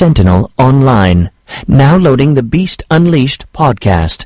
Sentinel Online. Now loading the Beast Unleashed podcast.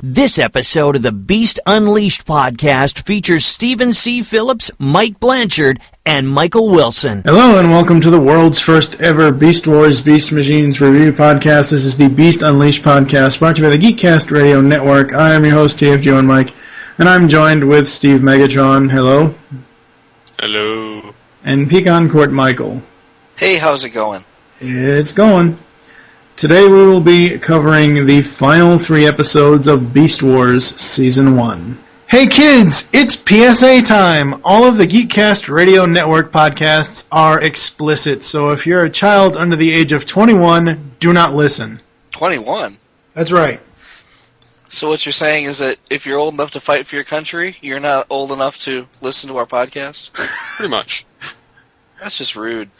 This episode of the Beast Unleashed podcast features Stephen C. Phillips, Mike Blanchard, and Michael Wilson. Hello and welcome to the world's first ever Beast Wars Beast Machines review podcast. This is the Beast Unleashed podcast brought to you by the Geekcast Radio Network. I am your host, TFG and Mike, and I'm joined with Steve Megatron. Hello. Hello. And Pecan Court Michael. Hey, how's it going? It's going. Today we will be covering the final 3 episodes of Beast Wars Season 1. Hey kids, it's PSA time! All of the Geekcast Radio Network podcasts are explicit, so if you're a child under the age of 21, do not listen. 21? That's right. So what you're saying is that if you're old enough to fight for your country, you're not old enough to listen to our podcast? Pretty much. That's just rude.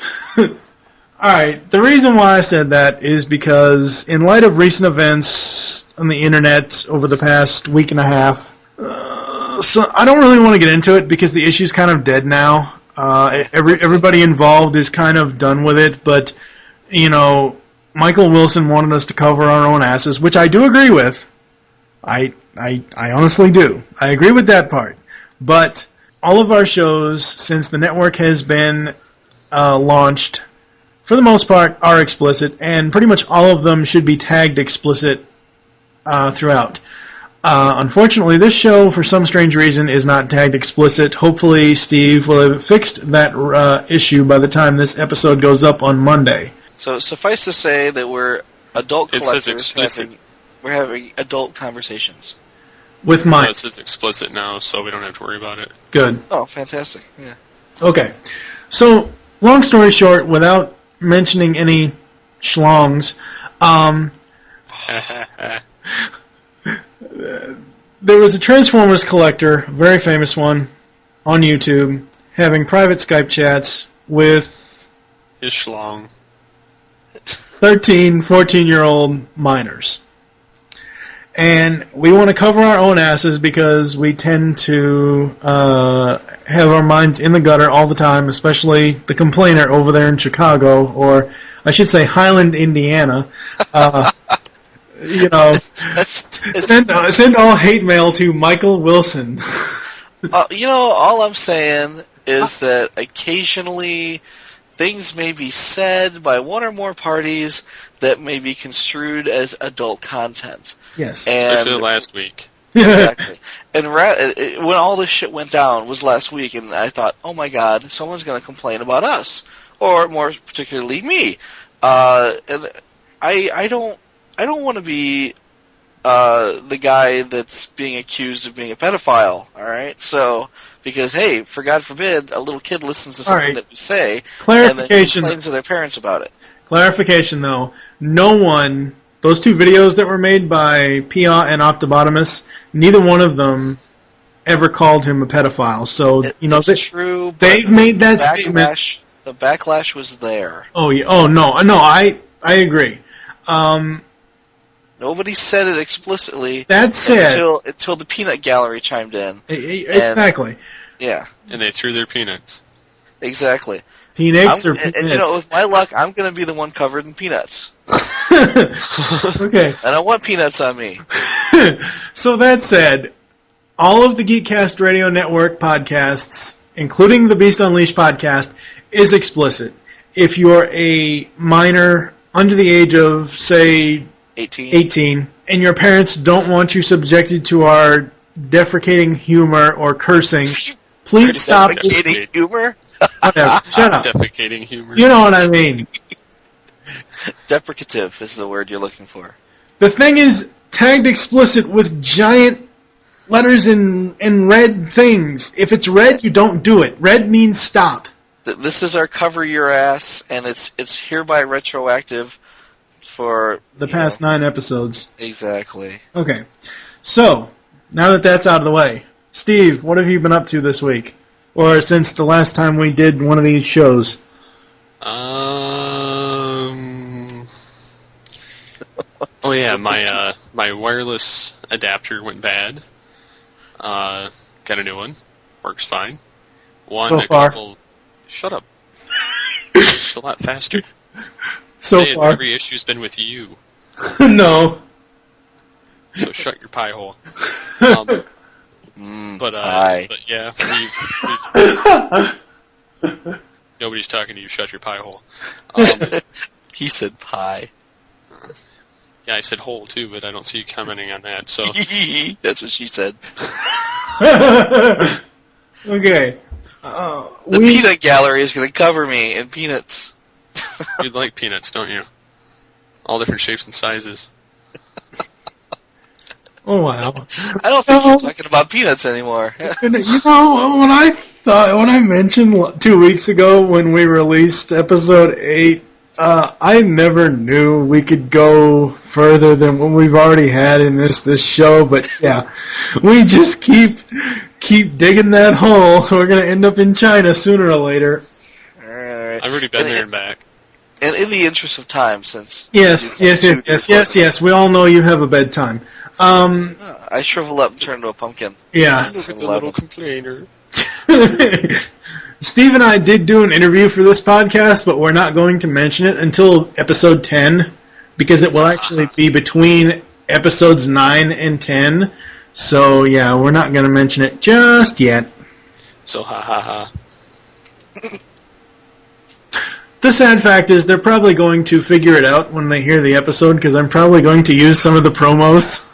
Alright, the reason why I said that is because in light of recent events on the internet over the past week and a half, so I don't really want to get into it because the issue's kind of dead now. Everybody involved is kind of done with it, but, you know, Michael Wilson wanted us to cover our own asses, which I do agree with. I honestly do. I agree with that part. But all of our shows, since the network has been launched, for the most part, are explicit, and pretty much all of them should be tagged explicit throughout. Unfortunately, this show, for some strange reason, is not tagged explicit. Hopefully, Steve will have fixed that issue by the time this episode goes up on Monday. So, suffice to say that we're adult collectors. It says explicit. We're having adult conversations. With Mike. No, it says explicit now, so we don't have to worry about it. Good. Oh, fantastic. Yeah. Okay. So, long story short, without mentioning any schlongs, there was a Transformers collector, a very famous one, on YouTube, having private Skype chats with his schlong. 13, 14-year-old minors. And we want to cover our own asses because we tend to have our minds in the gutter all the time, especially the complainer over there in Chicago, or I should say Highland, Indiana. You know, send all hate mail to Michael Wilson. You know, all I'm saying is that occasionally things may be said by one or more parties that may be construed as adult content. Yes. Especially last week. Exactly. And when all this shit went down was last week, and I thought, oh my god, someone's going to complain about us, or more particularly me. And I don't want to be the guy that's being accused of being a pedophile. All right, so because hey, for God forbid, a little kid listens to something that we say and then complains to their parents about it. Clarification, though, no one. Those 2 videos that were made by Pia and Octobotamus, neither one of them ever called him a pedophile. So, you know, true, they've made that statement. The backlash was there. Oh, yeah. Oh, no, I agree. Nobody said it explicitly. That said, until the peanut gallery chimed in. Exactly. Yeah. And they threw their peanuts. Exactly. Peanuts or peanuts? And you know, with my luck, I'm going to be the one covered in peanuts. Okay. I don't want peanuts on me. So that said, all of the Geekcast Radio Network podcasts, including the Beast Unleashed podcast, is explicit. If you're a minor under the age of, say, 18, and your parents don't want you subjected to our defecating humor or cursing, please stop. Defecating humor? Shut up. Defecating humor. You know what I mean. Deprecative is the word you're looking for. The thing is tagged explicit with giant letters in red things. If it's red, you don't do it. Red means stop. This is our cover your ass, and it's hereby retroactive for the past 9 episodes. Exactly. Okay. So, now that that's out of the way, Steve, what have you been up to this week? Or since the last time we did one of these shows? Oh yeah, my wireless adapter went bad. Got a new one. Works fine. So far. Shut up. It's a lot faster. So Hey, far. every issue's been with you. No. So shut your pie hole. But yeah, we've nobody's talking to you. Shut your pie hole. He said pie. Yeah, I said hole too, but I don't see you commenting on that. So that's what she said. Okay. The peanut gallery is going to cover me in peanuts. you like peanuts, don't you? All different shapes and sizes. Oh wow! I don't think you're talking about peanuts anymore. When I mentioned 2 weeks ago when we released episode 8, I never knew we could go further than what we've already had in this show. But yeah, we just keep digging that hole. We're gonna end up in China sooner or later. All right. I've already been there and back. And in the interest of time, since Yes, we all know you have a bedtime. I shrivel up and turn into a pumpkin. Yeah. Look at the little complainer. Steve and I did do an interview for this podcast, but we're not going to mention it until episode 10, because it will actually be between episodes 9 and 10. So, yeah, we're not going to mention it just yet. So, ha ha ha. The sad fact is they're probably going to figure it out when they hear the episode, because I'm probably going to use some of the promos.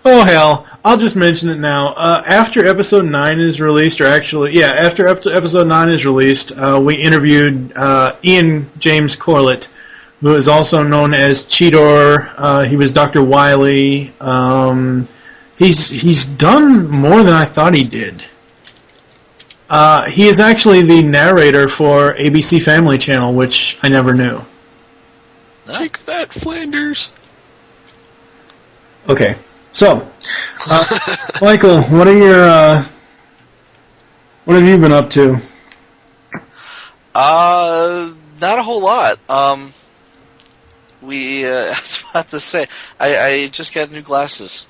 Oh, hell. I'll just mention it now. After episode 9 is released, after episode 9 is released, we interviewed Ian James Corlett, who is also known as Cheetor. He was Dr. Wily. He's done more than I thought he did. He is actually the narrator for ABC Family Channel, which I never knew. Take that, Flanders. Okay, so Michael, what have you been up to? Not a whole lot. I was about to say, I just got new glasses,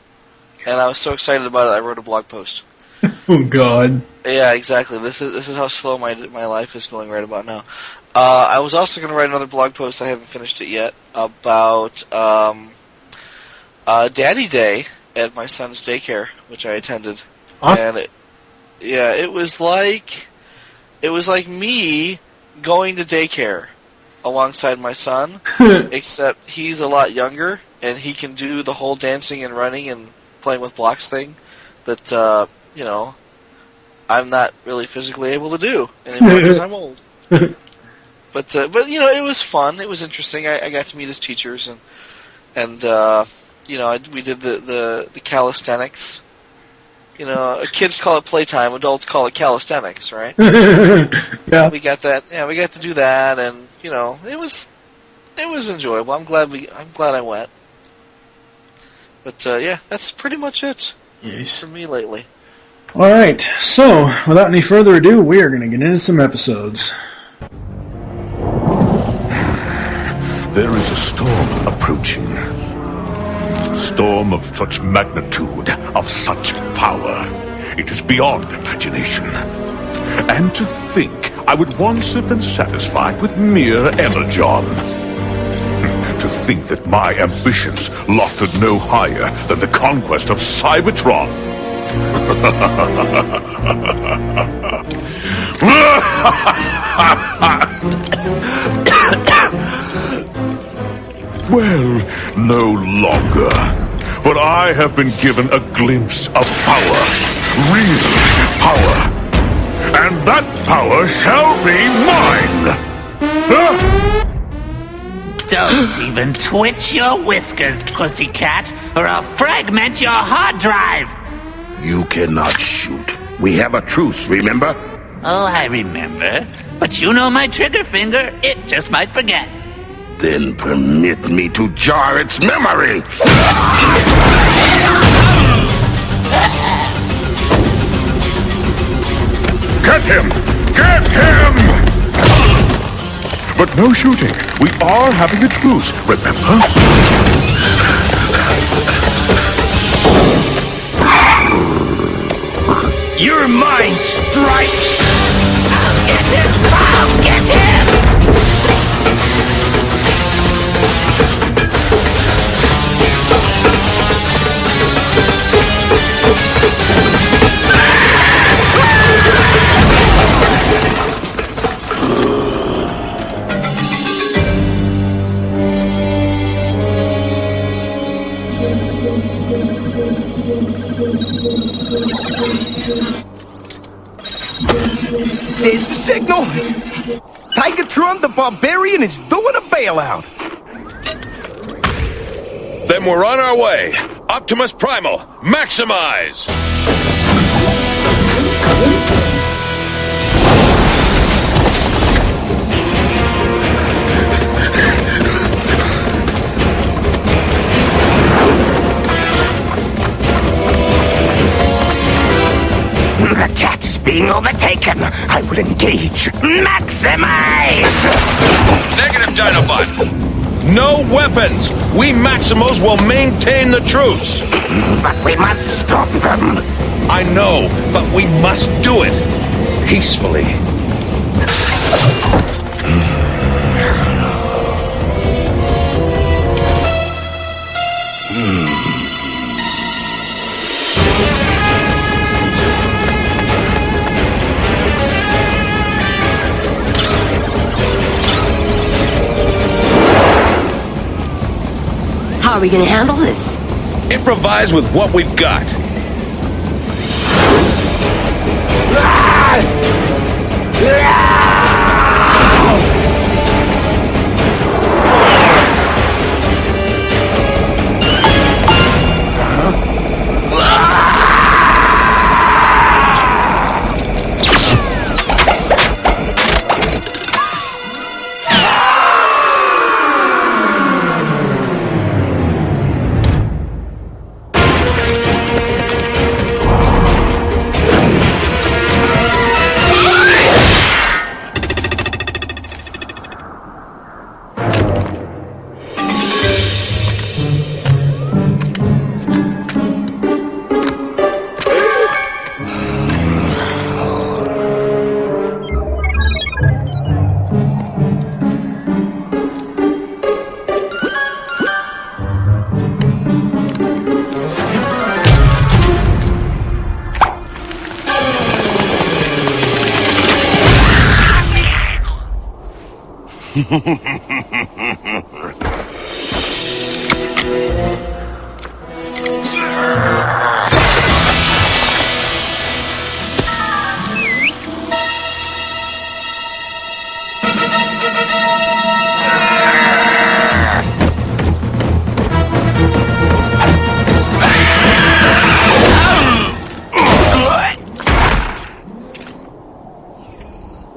and I was so excited about it. I wrote a blog post. Oh God. Yeah, exactly. This is how slow my life is going right about now. I was also going to write another blog post. I haven't finished it yet about Daddy Day at my son's daycare, which I attended. Awesome. And it was like me going to daycare alongside my son, except he's a lot younger and he can do the whole dancing and running and playing with blocks thing that I'm not really physically able to do anymore because I'm old. But it was fun. It was interesting. I got to meet his teachers and we did the calisthenics. Kids call it playtime, adults call it calisthenics, right? Yeah. We got that. Yeah, we got to do that, and it was enjoyable. I'm glad I went. But that's pretty much it for me lately. All right. So, without any further ado, we are going to get into some episodes. There is a storm approaching. A storm of such magnitude, of such power. It is beyond imagination. And to think I would once have been satisfied with mere energon. To think that my ambitions lofted no higher than the conquest of Cybertron. Well, no longer. For I have been given a glimpse of power. Real power. And that power shall be mine! Don't even twitch your whiskers, pussycat, or I'll fragment your hard drive! You cannot shoot. We have a truce, remember? Oh, I remember. But you know my trigger finger, it just might forget. Then permit me to jar its memory! Get him! Get him! But no shooting. We are having a truce, remember? You're mine, Stripes! I'll get him! I'll get him! There's the signal! Megatron the Barbarian is doing a bailout! Then we're on our way! Optimus Primal, maximize! The cat is being overtaken. I will engage. Maximize! Negative, Dinobot! No weapons! We Maximals will maintain the truce! But we must stop them. I know, but we must do it. Peacefully. How are we going to handle this? Improvise with what we've got.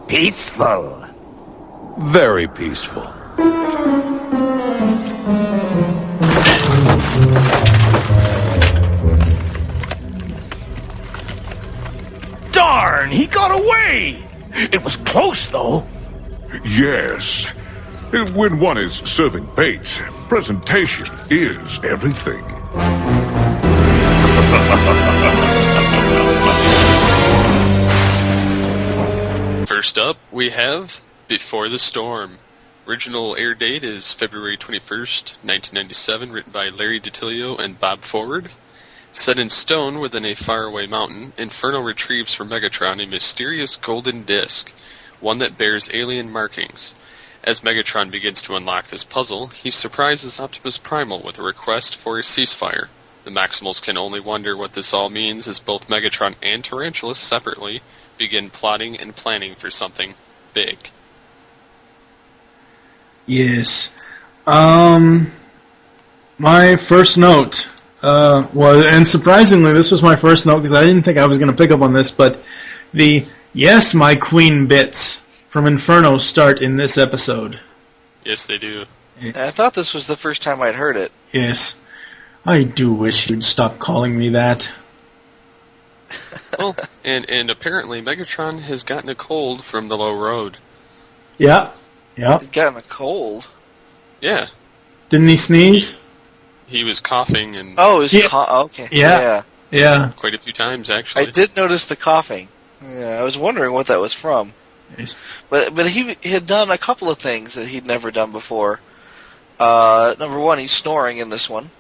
Peaceful. Very peaceful. Darn, he got away! It was close, though. Yes. When one is serving bait, presentation is everything. First up, we have Before the Storm. Original air date is February 21st, 1997, written by Larry DiTilio and Bob Forward. Set in stone within a faraway mountain, Inferno retrieves from Megatron a mysterious golden disc, one that bears alien markings. As Megatron begins to unlock this puzzle, he surprises Optimus Primal with a request for a ceasefire. The Maximals can only wonder what this all means as both Megatron and Tarantulas separately begin plotting and planning for something big. Yes. My first note was, and surprisingly, this was my first note because I didn't think I was going to pick up on this, but the "Yes, my queen" bits from Inferno start in this episode. Yes, they do. I thought this was the first time I'd heard it. Yes. I do wish you'd stop calling me that. Well, and apparently Megatron has gotten a cold from the low road. Yeah. Yeah. He's gotten a cold. Yeah. Didn't he sneeze? He was coughing and okay. Yeah. Yeah. quite a few times, actually. I did notice the coughing. Yeah, I was wondering what that was from. Yes. But he had done a couple of things that he'd never done before. Number one, he's snoring in this one.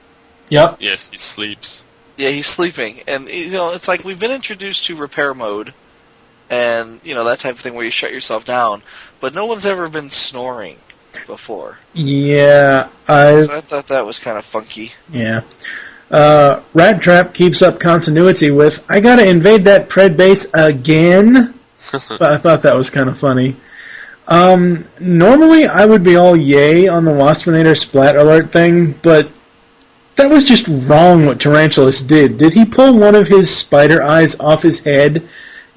Yep. Yes, he sleeps. Yeah, he's sleeping. And, it's like we've been introduced to repair mode and, that type of thing where you shut yourself down. But no one's ever been snoring before. Yeah, So I thought that was kind of funky. Yeah. Rat Trap keeps up continuity with, I gotta invade that Pred base again? I thought that was kind of funny. Normally I would be all yay on the Waspinator splat alert thing, but that was just wrong what Tarantulas did. Did he pull one of his spider eyes off his head?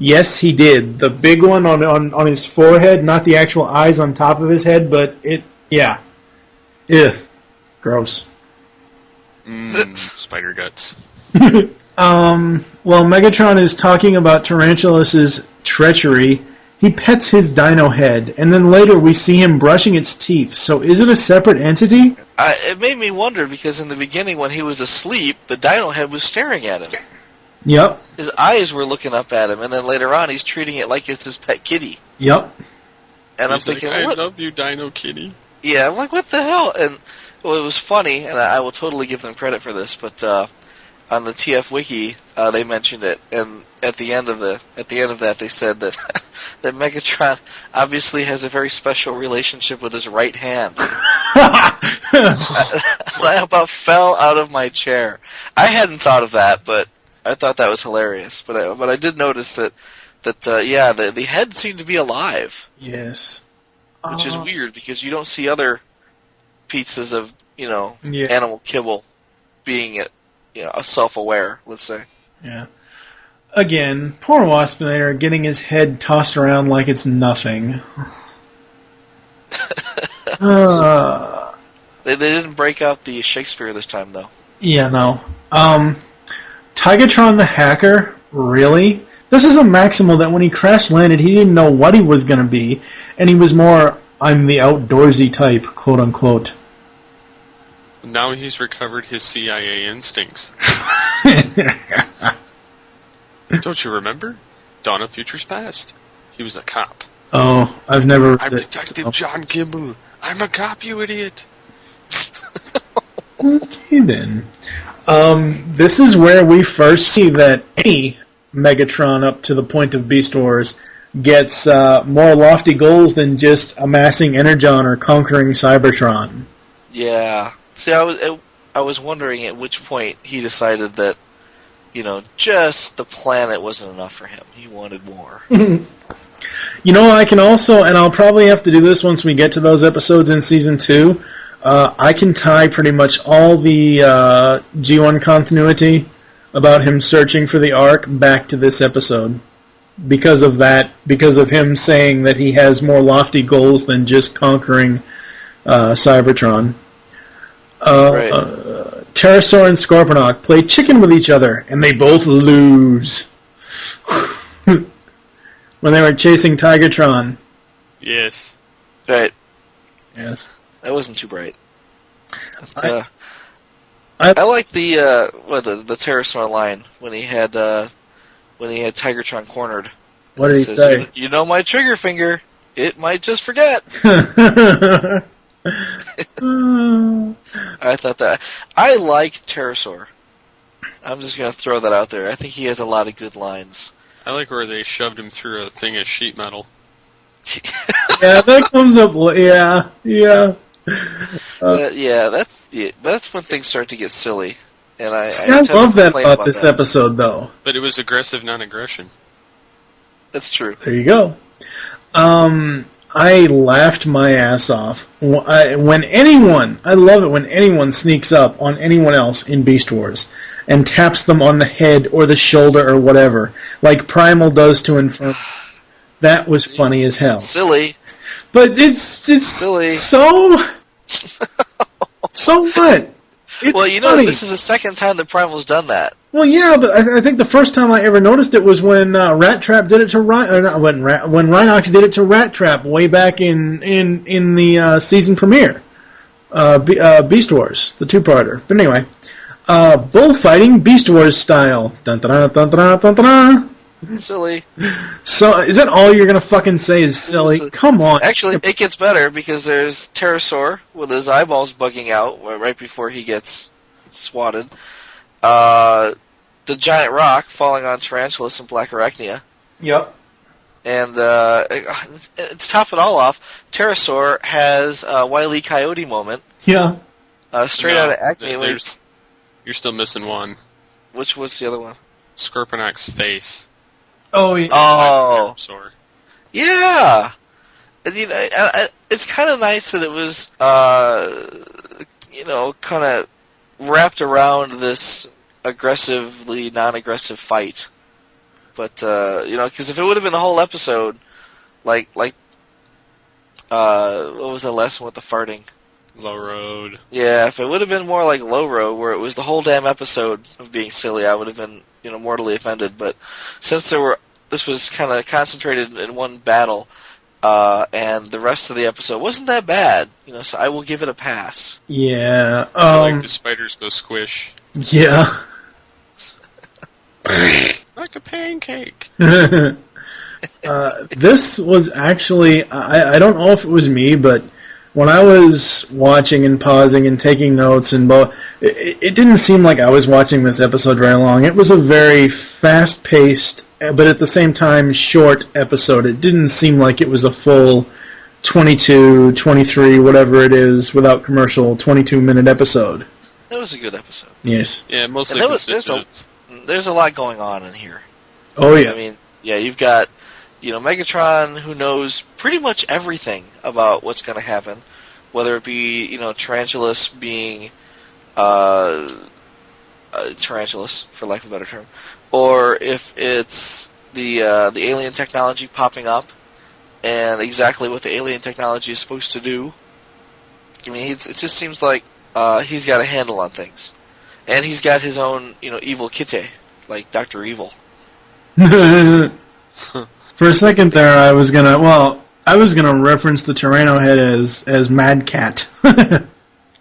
Yes, he did. The big one on his forehead, not the actual eyes on top of his head, but yeah. Ugh. Gross. Spider guts. Well, Megatron is talking about Tarantulas' treachery. He pets his dino head, and then later we see him brushing its teeth. So is it a separate entity? It made me wonder, because in the beginning when he was asleep, the dino head was staring at him. Yep. His eyes were looking up at him, and then later on he's treating it like it's his pet kitty. Yep. And He's I'm thinking, like, I what? love you, Dino Kitty. Yeah, I'm like, what the hell? And it was funny, and I will totally give them credit for this, but on the TF Wiki, they mentioned it, and at the end of that, they said that that Megatron obviously has a very special relationship with his right hand. I about fell out of my chair. I hadn't thought of that, but I thought that was hilarious. But I did notice that the head seemed to be alive. Yes. Which is weird, because you don't see other pieces of animal kibble being self-aware, let's say. Yeah. Again, poor Waspinator getting his head tossed around like it's nothing. They didn't break out the Shakespeare this time, though. Yeah, no. Tigatron the Hacker? Really? This is a Maximal that when he crash landed, he didn't know what he was going to be, and he was more, I'm the outdoorsy type, quote unquote. Now he's recovered his CIA instincts. Don't you remember? Dawn of Futures Past. He was a cop. Oh, I've never... I'm Detective John Kimball. I'm a cop, you idiot. Okay, then. This is where we first see that any Megatron up to the point of Beast Wars gets more lofty goals than just amassing Energon or conquering Cybertron. Yeah. See, I was wondering at which point he decided that, just the planet wasn't enough for him. He wanted more. I can also, and I'll probably have to do this once we get to those episodes in Season 2, I can tie pretty much all the G1 continuity about him searching for the Ark back to this episode. Because of that, because of him saying that he has more lofty goals than just conquering Cybertron. Right. Pterosaur and Scorponok play chicken with each other, and they both lose. When they were chasing Tigatron. Yes. Right. Yes. That wasn't too bright. I like the Pterosaur line when he had Tigatron cornered. What did he say? You know my trigger finger. It might just forget. I thought that. I like Pterosaur. I'm just going to throw that out there. I think he has a lot of good lines. I like where they shoved him through a thing of sheet metal. Yeah, that comes up. Yeah. That's when things start to get silly. And I love that about this episode, though. But it was aggressive non-aggression. That's true. There you go. I laughed my ass off when anyone. I love it when anyone sneaks up on anyone else in Beast Wars and taps them on the head or the shoulder or whatever, like Primal does to Inferno. That was funny as hell. Silly. But it's silly. So what? It's well, you know, funny. this is the second time the Primal's done that. Well, yeah, but I think the first time I ever noticed it was when Rat Trap did it to when Rhinox did it to Rat Trap way back in the season premiere, Beast Wars, the two-parter. But anyway, bullfighting Beast Wars style. Dun dun dun dun dun dun. Silly. So, is that all you're gonna fucking say is silly? Come on. Actually, it gets better because there's Pterosaur with his eyeballs bugging out right before he gets swatted. The giant rock falling on Tarantulas and Black Arachnia. Yep. And to top it all off, Pterosaur has a Wile E. Coyote moment. Yeah. Straight out of Acme. You're still missing one. What's the other one? Scorponok's face. Oh, yeah. Oh. Pterosaur. Yeah. And, you know, it's kind of nice that it was, kind of wrapped around this aggressively non-aggressive fight. But, because if it would have been the whole episode, like, what was the last one with the farting? Low Road. Yeah, if it would have been more like Low Road, where it was the whole damn episode of being silly, I would have been, mortally offended. But since this was kind of concentrated in one battle, and the rest of the episode wasn't that bad, so I will give it a pass. Yeah. I like the spiders go squish. Yeah. Like a pancake. This was actually, I don't know if it was me, but when I was watching and pausing and taking notes, it didn't seem like I was watching this episode very long. It was a very fast-paced, but at the same time short episode. It didn't seem like it was a full 22, 23, whatever it is, without commercial, 22-minute episode. That was a good episode. Yes. Yeah, mostly consistent. There's a lot going on in here. Oh, yeah. I mean, you've got, Megatron, who knows pretty much everything about what's going to happen, whether it be, Tarantulas being, Tarantulas, for lack of a better term, or if it's the alien technology popping up, and exactly what the alien technology is supposed to do. I mean, it just seems like he's got a handle on things. And he's got his own, evil Kitty, like Dr. Evil. For a second there, I was gonna reference the Tyranno head as Mad Cat.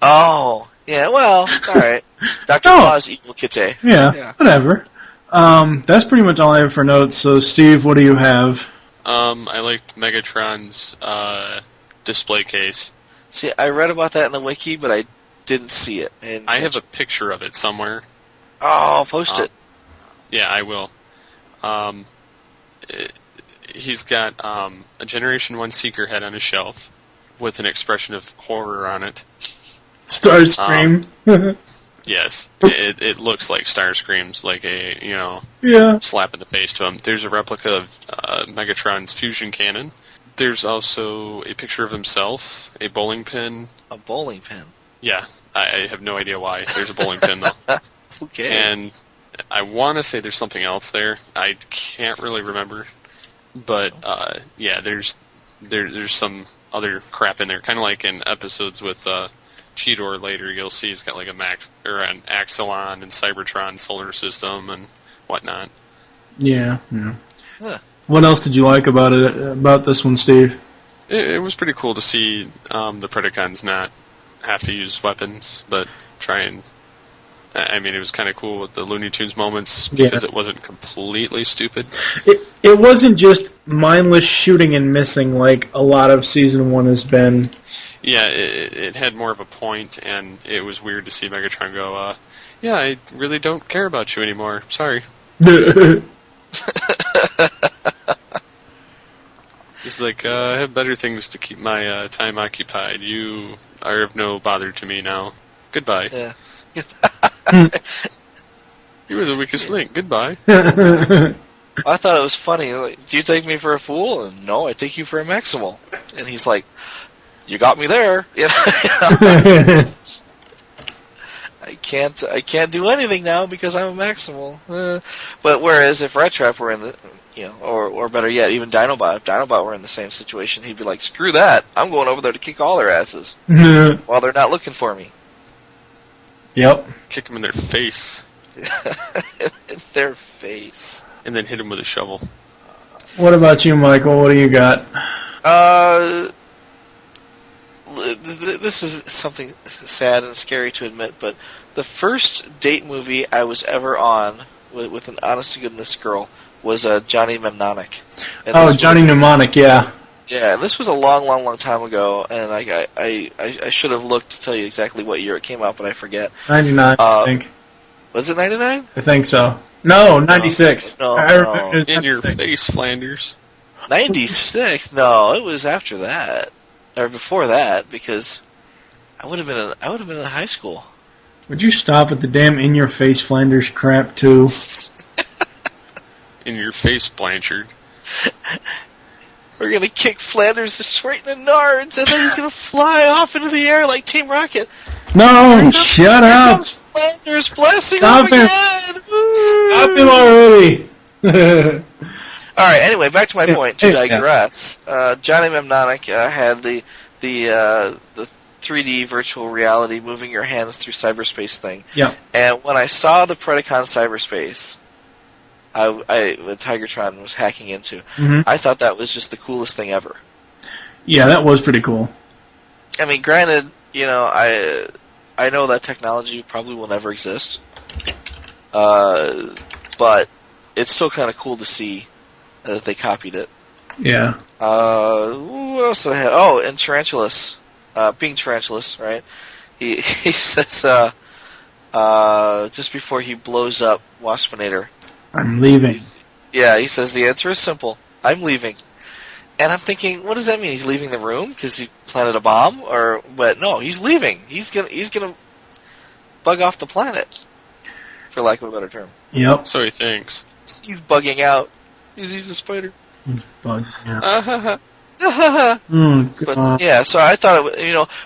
Oh, yeah, well, alright. Dr. Claw's evil Kitty. Yeah, whatever. That's pretty much all I have for notes, so Steve, what do you have? I liked Megatron's display case. See, I read about that in the wiki, but I didn't see it. I have a picture of it somewhere. Oh, post it. Yeah, I will. He's got a Generation 1 Seeker head on his shelf with an expression of horror on it. Starscream. Yes, it looks like Starscream's, like a, slap in the face to him. There's a replica of Megatron's fusion cannon. There's also a picture of himself, a bowling pin. A bowling pin? Yeah, I have no idea why. There's a bowling pin, though. Okay. And I want to say there's something else there. I can't really remember. But, there's some other crap in there. Kind of like in episodes with Cheetor later, you'll see he's got like an Axelon and Cybertron solar system and whatnot. Yeah. Huh. What else did you like about this one, Steve? It was pretty cool to see the Predacons not have to use weapons, but try and... I mean, it was kind of cool with the Looney Tunes moments because it wasn't completely stupid. It wasn't just mindless shooting and missing like a lot of Season 1 has been. Yeah, it had more of a point, and it was weird to see Megatron go, I really don't care about you anymore. Sorry. He's like, I have better things to keep my time occupied. You are of no bother to me now. Goodbye. Yeah. You were the weakest link. Goodbye. I thought it was funny. Like, do you take me for a fool? And no, I take you for a Maximal. And he's like, you got me there. I can't do anything now because I'm a Maximal. But whereas if Rat Trap were in the, or better yet, even Dinobot, if Dinobot were in the same situation, he'd be like, screw that, I'm going over there to kick all their asses while they're not looking for me. Yep. Kick them in their face. In their face. And then hit them with a shovel. What about you, Michael? What do you got? This is something sad and scary to admit, but the first date movie I was ever on with an honest-to-goodness girl was Johnny Mnemonic. Johnny Mnemonic, yeah. Yeah, and this was a long time ago, and I should have looked to tell you exactly what year it came out, but I forget. 99, I think. Was it 99? I think so. No, 96. No. I remember it was In 96. your face, Flanders. 96? No, it was after that. Or before that, because I would have been in high school. Would you stop at the damn in-your-face Flanders crap, too? In your face, Blanchard. We're going to kick Flanders straight in the nards, and then he's going to fly off into the air like Team Rocket. No, shut up! Flanders blasting Stop off him! again! Stop him already! Alright, anyway, back to my point, to digress. Johnny Mnemonic had the 3D virtual reality moving your hands through cyberspace thing. Yeah. And when I saw the Predacon cyberspace, what Tigertron was hacking into, I thought that was just the coolest thing ever. Yeah, that was pretty cool. I mean, granted, I know that technology probably will never exist, but it's still kind of cool to see that they copied it. Yeah. What else did I have? Oh, and Tarantulas, being Tarantulas, right? He says just before he blows up Waspinator, I'm leaving. He says the answer is simple. I'm leaving. And I'm thinking, what does that mean? He's leaving the room because he planted a bomb, but no, he's leaving. He's gonna bug off the planet, for lack of a better term. Yep. So he thinks. He's bugging out. He's a spider. He's bugging out. But yeah, so I thought,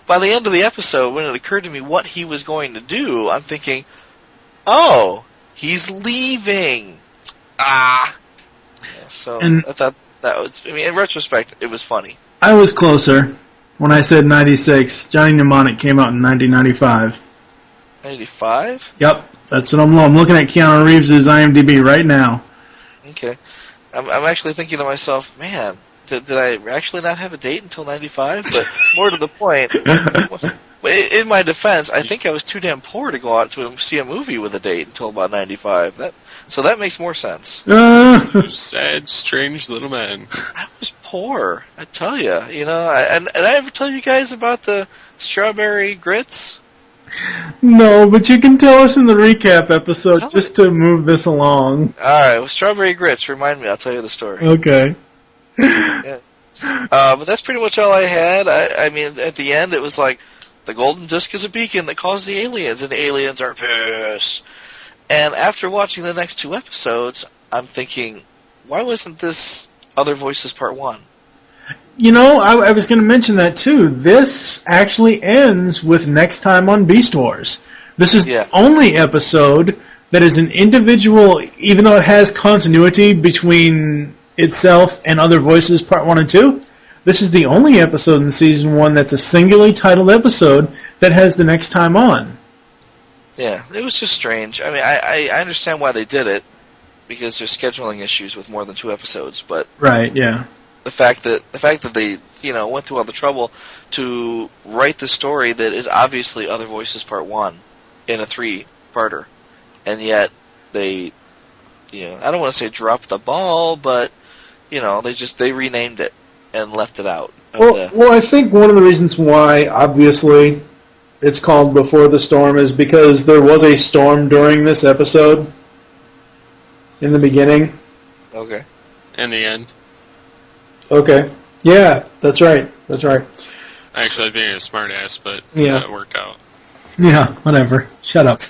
by the end of the episode, when it occurred to me what he was going to do, I'm thinking, oh, he's leaving. Yeah, so I thought that was, in retrospect, it was funny. I was closer when I said 96. Johnny Mnemonic came out in 1995. 95? Yep, that's what I'm looking at Keanu Reeves' IMDb right now. Okay. I'm actually thinking to myself, man, did I actually not have a date until 95? But more to the point, in my defense, I think I was too damn poor to go out to see a movie with a date until about 95. So that makes more sense. You sad, strange little man. I was poor, I tell you. And I ever tell you guys about the strawberry grits? No, but you can tell us in the recap episode just to move this along. Alright, well, strawberry grits, remind me, I'll tell you the story. Okay. Yeah. But that's pretty much all I had. I mean, at the end, it was like, the golden disc is a beacon that caused the aliens, and the aliens are pissed. And after watching the next two episodes, I'm thinking, why wasn't this Other Voices Part 1? I was going to mention that too. This actually ends with Next Time on Beast Wars. This is the only episode that is an individual, even though it has continuity between itself and Other Voices Part 1 and 2, this is the only episode in Season 1 that's a singularly titled episode that has the Next Time on. Yeah, it was just strange. I mean, I understand why they did it, because there's scheduling issues with more than 2 episodes, but... Right, yeah. The fact that they, went through all the trouble to write the story that is obviously Other Voices Part 1 in a 3-parter, and yet they, I don't want to say dropped the ball, but, they renamed it and left it out. Well, I think one of the reasons why, obviously, it's called Before the Storm is because there was a storm during this episode in the beginning. Okay. And the end. Okay. Yeah, that's right. Actually, I was being a smartass, but it worked out. Yeah, whatever. Shut up.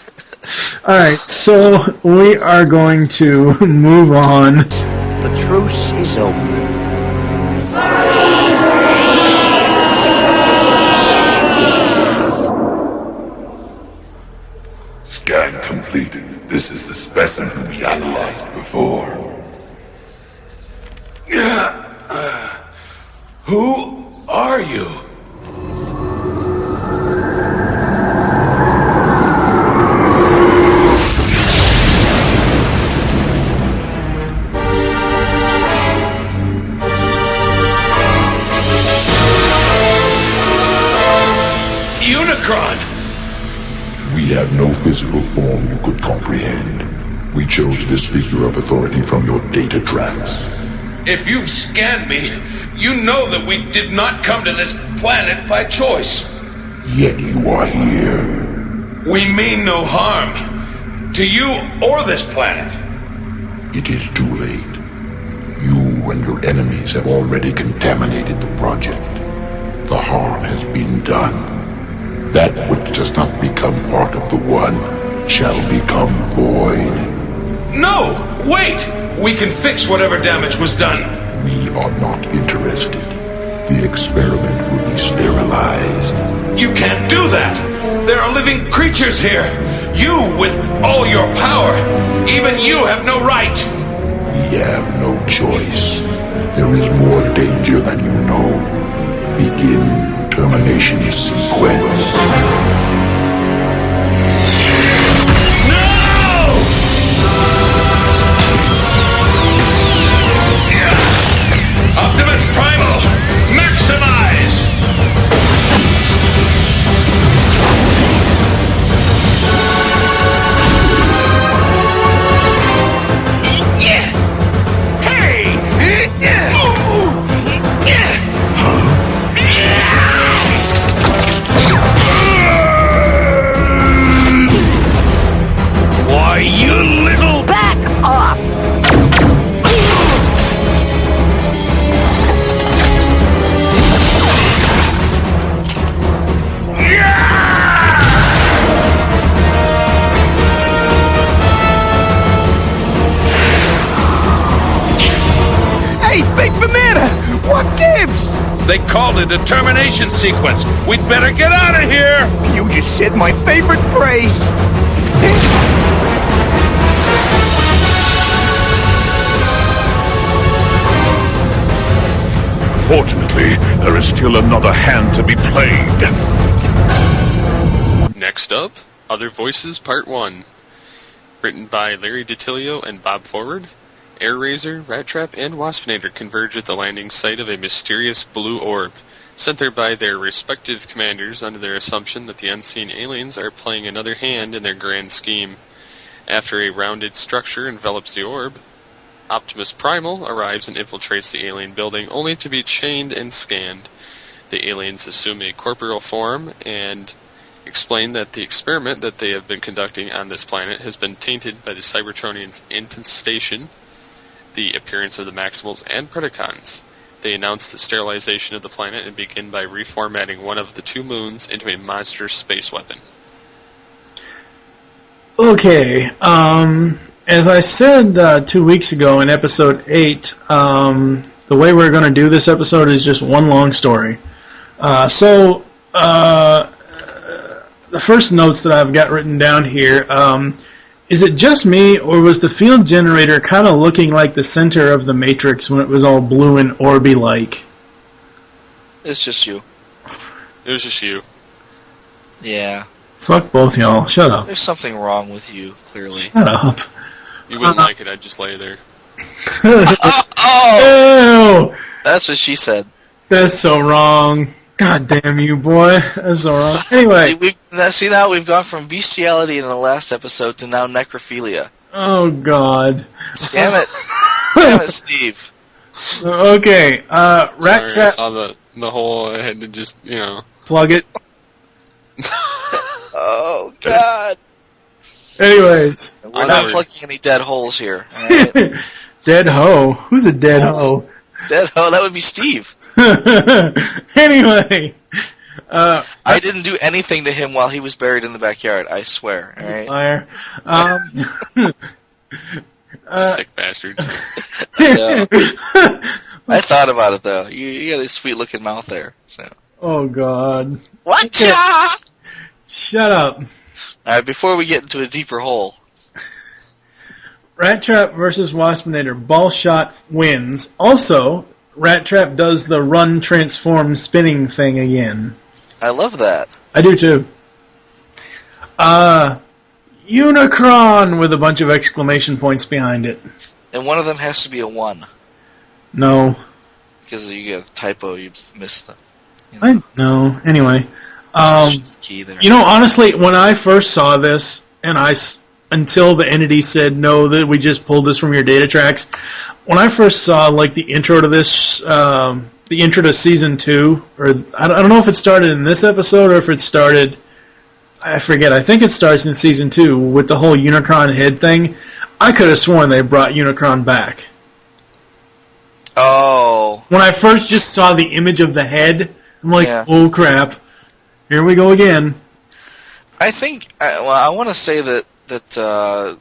Alright, so we are going to move on. The truce is over. This is the specimen we analyzed before. Who are you? Unicron! We have no physical form you could comprehend. We chose this figure of authority from your data tracks. If you've scanned me, you know that we did not come to this planet by choice. Yet you are here. We mean no harm. To you or this planet. It is too late. You and your enemies have already contaminated the project. The harm has been done. That which does not become part of the One shall become void. No! Wait! We can fix whatever damage was done. We are not interested. The experiment will be sterilized. You can't do that! There are living creatures here! You, with all your power, even you have no right! We have no choice. There is more danger than you know. Begin termination sequence. Optimus Primal, maximize! Hey! Why, you little... Back off! Hey, Big Banana! What gives? They called it a termination sequence. We'd better get out of here! You just said my favorite phrase. Fortunately, there is still another hand to be played. Next up, Other Voices Part 1. Written by Larry DiTillio and Bob Forward. Air Razor, Rat Trap, and Waspinator converge at the landing site of a mysterious blue orb, sent there by their respective commanders under their assumption that the unseen aliens are playing another hand in their grand scheme. After a rounded structure envelops the orb, Optimus Primal arrives and infiltrates the alien building, only to be chained and scanned. The aliens assume a corporeal form and explain that the experiment that they have been conducting on this planet has been tainted by the Cybertronians' infestation, the appearance of the Maximals and Predacons. They announce the sterilization of the planet and begin by reformatting one of the two moons into a monster space weapon. Okay, as I said 2 weeks ago in episode 8, the way we're going to do this episode is just one long story. The first notes that I've got written down here, is it just me, or was the field generator kind of looking like the center of the Matrix when it was all blue and orby-like? It's just you. It was just you. Yeah. Fuck both y'all. Shut up. There's something wrong with you, clearly. Shut up. You wouldn't like it, I'd just lay there. Oh! Ew! That's what she said. That's so wrong. God damn you, boy. That's so wrong. Anyway. See, now we've gone from bestiality in the last episode to now necrophilia. Oh, God. Damn it. Damn it, Steve. Okay, Rat Sorry, Trap. I saw the hole, I had to just, Plug it. Oh, God. Anyways. We're not plugging any dead holes here. Right? Dead hoe? Who's a dead hoe? Dead hoe? That would be Steve. Anyway. I didn't do anything to him while he was buried in the backyard, I swear. All right? Liar. Sick bastards. I know. I thought about it, though. You got a sweet-looking mouth there. So. Oh, God. Whatcha? Shut up. All right, before we get into a deeper hole. Rat Trap versus Waspinator. Ball shot wins. Also, Rat Trap does the run, transform, spinning thing again. I love that. I do too. Unicron with a bunch of exclamation points behind it. And one of them has to be a 1. No. Because you get a typo, you missed them. No. Anyway. Key there. Honestly, when I first saw this, and until the entity said, no, that we just pulled this from your data tracks, when I first saw, the intro to this, the intro to Season 2, or I don't know if it started in this episode or if it started, I forget, I think it starts in Season 2 with the whole Unicron head thing. I could have sworn they brought Unicron back. Oh. When I first just saw the image of the head, I'm like, oh crap, here we go again. I think, I want to say that I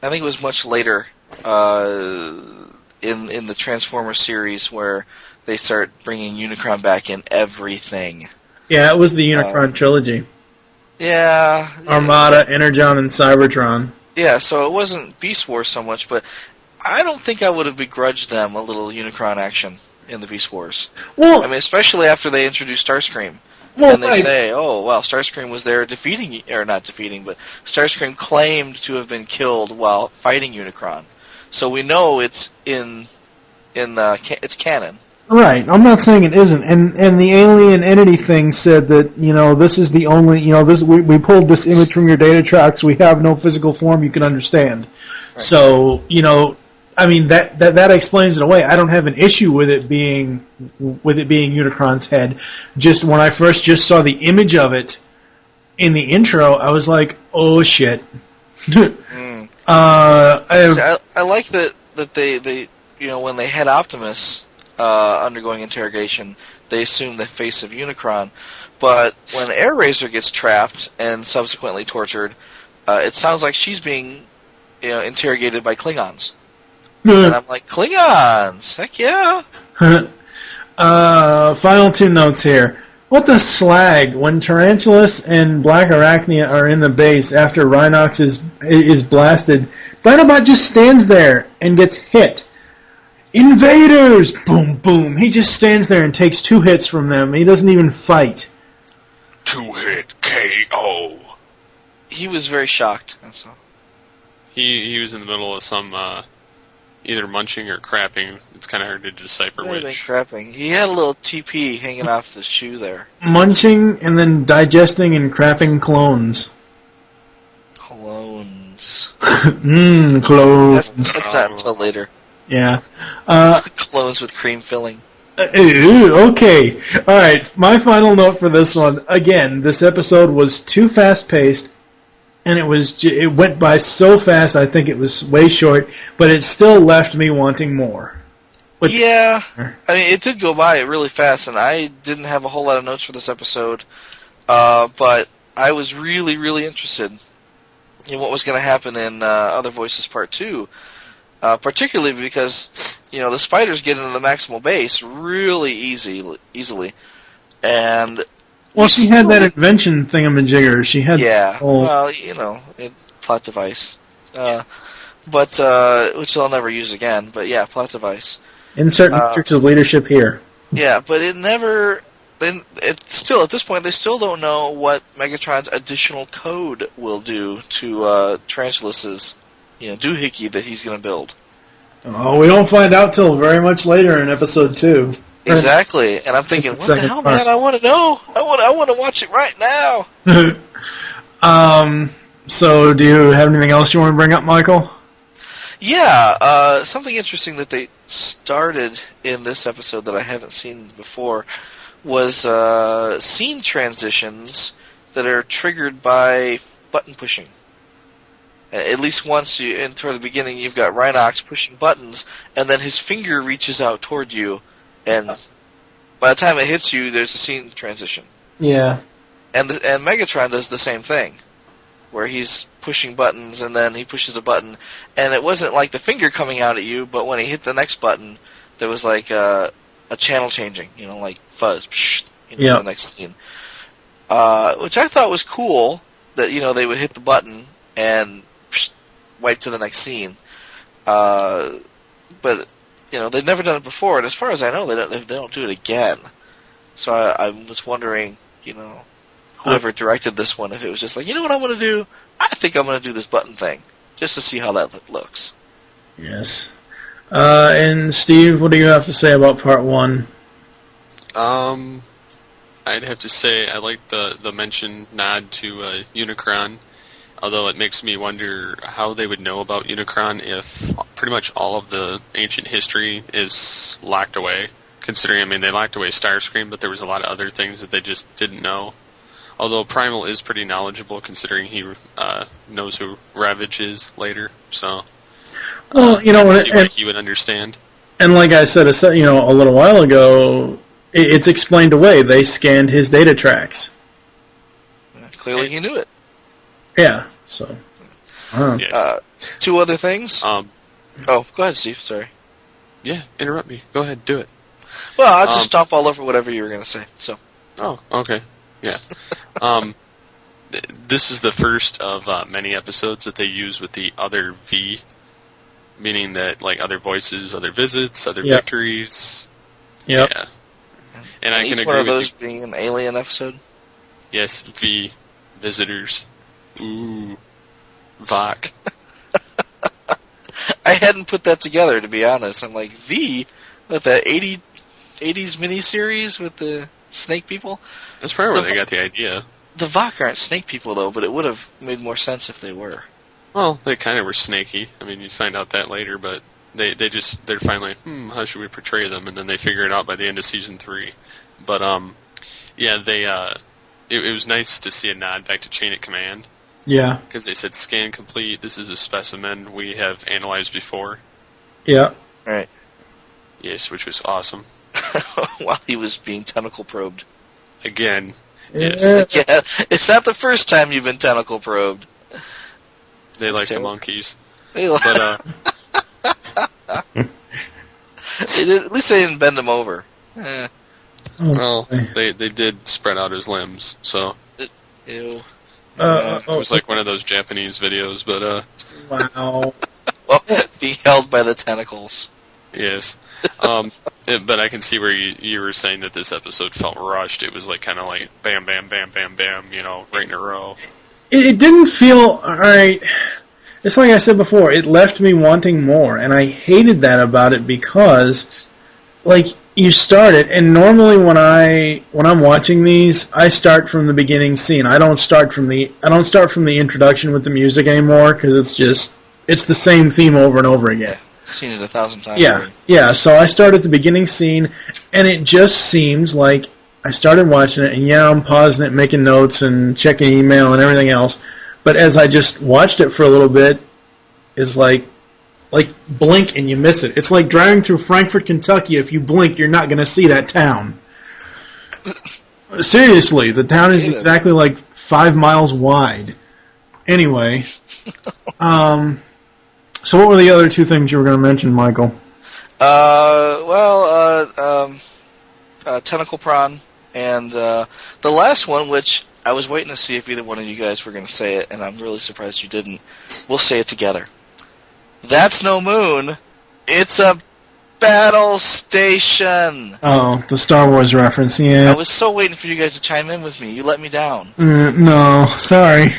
think it was much later in the Transformers series where they start bringing Unicron back in everything. Yeah, it was the Unicron trilogy. Yeah. Armada, Energon, and Cybertron. Yeah, so it wasn't Beast Wars so much, but I don't think I would have begrudged them a little Unicron action in the Beast Wars. Well, I mean, especially after they introduced Starscream. Well, and they say, oh, well, Starscream was there defeating, or not defeating, but Starscream claimed to have been killed while fighting Unicron. So we know it's it's canon. Right. I'm not saying it isn't. And the alien entity thing said that, this is the only, we pulled this image from your data tracks. We have no physical form you can understand. Right. So, I mean, that explains it away. I don't have an issue with it being Unicron's head. Just when I first just saw the image of it in the intro, I was like, oh shit. I like that they when they had Optimus undergoing interrogation, they assume the face of Unicron. But when Air Razor gets trapped and subsequently tortured, it sounds like she's being interrogated by Klingons. And I'm like, Klingons! Heck yeah! Final 2 notes here. What the slag? When Tarantulas and Black Arachnia are in the base after Rhinox is blasted, Dinobot just stands there and gets hit. Invaders! Boom, boom. He just stands there and takes 2 hits from them. He doesn't even fight. 2-hit KO. He was very shocked. That's all. He was in the middle of some either munching or crapping. It's kind of hard to decipher which. Crapping. He had a little TP hanging off the shoe there. Munching and then digesting and crapping clones. Clones. Clones. That's not until later. Yeah. Clones with cream filling. Okay. Alright, my final note for this one. Again, this episode was too fast-paced, and it went by so fast I think it was way short, but it still left me wanting more. Yeah. I mean, it did go by really fast, and I didn't have a whole lot of notes for this episode, but I was really, really interested in what was going to happen in Other Voices Part 2. Particularly because, the spiders get into the Maximal base really easily. And... Well, she had that invention thingamajigger. She had... Yeah, plot device. But, which they'll never use again, but yeah, plot device. Insert matrix of leadership here. Yeah, but it never... at this point, they still don't know what Megatron's additional code will do to Tarantulas' doohickey that he's going to build. Oh, we don't find out till very much later in episode 2. Exactly, and I'm thinking, what the hell, man? I want to know. I want to watch it right now. So, do you have anything else you want to bring up, Michael? Yeah, something interesting that they started in this episode that I haven't seen before was scene transitions that are triggered by button pushing. At least once, toward the beginning, you've got Rhinox pushing buttons, and then his finger reaches out toward you, and by the time it hits you, there's a scene transition. Yeah. And Megatron does the same thing, where he's pushing buttons, and then he pushes a button, and it wasn't like the finger coming out at you, but when he hit the next button, there was like a channel changing, like fuzz, the next scene. Which I thought was cool, that, they would hit the button, and wipe to the next scene. But they've never done it before, and as far as I know, they don't do it again. So I was wondering, whoever directed this one, if it was just like, you know what I'm going to do? I think I'm going to do this button thing, just to see how that looks. Yes. And Steve, what do you have to say about part 1? I'd have to say I like the mention nod to Unicron, although it makes me wonder how they would know about Unicron if pretty much all of the ancient history is locked away. Considering, they locked away Starscream, but there was a lot of other things that they just didn't know. Although Primal is pretty knowledgeable, considering he knows who Ravage is later, so well, he would understand. And like I said, a little while ago, it's explained away. They scanned his data tracks. Clearly, he knew it. Yeah. So. Yes. 2 other things. Go ahead, Steve. Sorry. Yeah, interrupt me. Go ahead, do it. Well, I'll just stomp all over whatever you were going to say. So. Oh, okay. Yeah. This is the first of many episodes that they use with the other V, meaning that other voices, other visits, other victories. Yep. Yeah. And I can agree one of with those you. being an alien episode. Yes, V, visitors. Ooh, Vok. I hadn't put that together, to be honest. I'm like, V, with that 80s miniseries with the snake people? That's probably where they got the idea. The Vok aren't snake people, though, but it would have made more sense if they were. Well, they kind of were snaky. You find out that later, but they're finally, how should we portray them? And then they figure it out by the end of season 3. But, it was nice to see a nod back to Chain of Command. Yeah. Because they said, scan complete, this is a specimen we have analyzed before. Yeah. Right. Yes, which was awesome. While he was being tentacle probed. Again. Yeah. Yes. Yeah, it's not the first time you've been tentacle probed. They like the monkeys. But, at least they didn't bend him over. Well, they did spread out his limbs, so. Ew. It was like one of those Japanese videos, but Wow. Well, being held by the tentacles. Yes. But I can see where you were saying that this episode felt rushed. It was kind of like bam, bam, bam, bam, bam, right in a row. It didn't feel alright. It's like I said before, it left me wanting more, and I hated that about it because, you start it, and normally when I'm watching these, I start from the beginning scene. I don't start from the introduction with the music anymore because it's the same theme over and over again. Seen it 1,000 times. Yeah, already. yeah. So I start at the beginning scene, and it just seems like I started watching it, and I'm pausing it, making notes, and checking email and everything else. But as I just watched it for a little bit, it's like blink and you miss it. It's like driving through Frankfort, Kentucky. If you blink, you're not going to see that town. Seriously, the town is exactly 5 miles wide. Anyway, so what were the other 2 things you were going to mention, Michael? Tentacle prawn, and the last one, which I was waiting to see if either one of you guys were going to say it, and I'm really surprised you didn't. We'll say it together. That's no moon. It's a battle station. Oh, the Star Wars reference, yeah. I was so waiting for you guys to chime in with me. You let me down. No, sorry.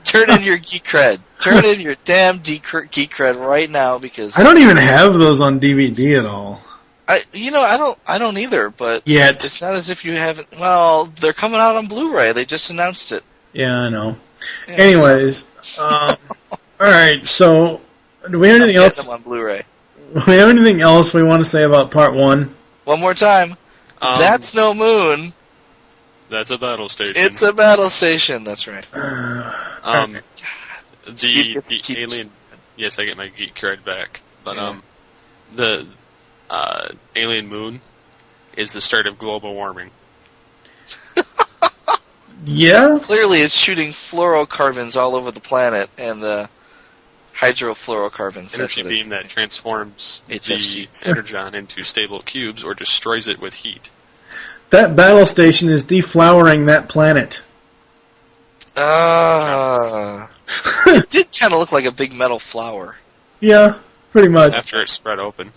Turn in your geek cred. Turn in your damn geek cred right now, because I don't even have those on DVD at all. I don't either. But yet it's not as if you haven't. Well, they're coming out on Blu-ray. They just announced it. Yeah, I know. Yeah, anyways, all right. So, do we have anything else? Them on Blu-ray. Do we have anything else we want to say about part 1? One more time. That's no moon. That's a battle station. It's a battle station. That's right. The alien. Yes, I get my geek card back. But the alien moon is the start of global warming. Yeah. Clearly, it's shooting fluorocarbons all over the planet, and hydrofluorocarbons. Energy beam that transforms the energon into stable cubes or destroys it with heat. That battle station is deflowering that planet. It did kind of look like a big metal flower. Yeah, pretty much. After it spread open.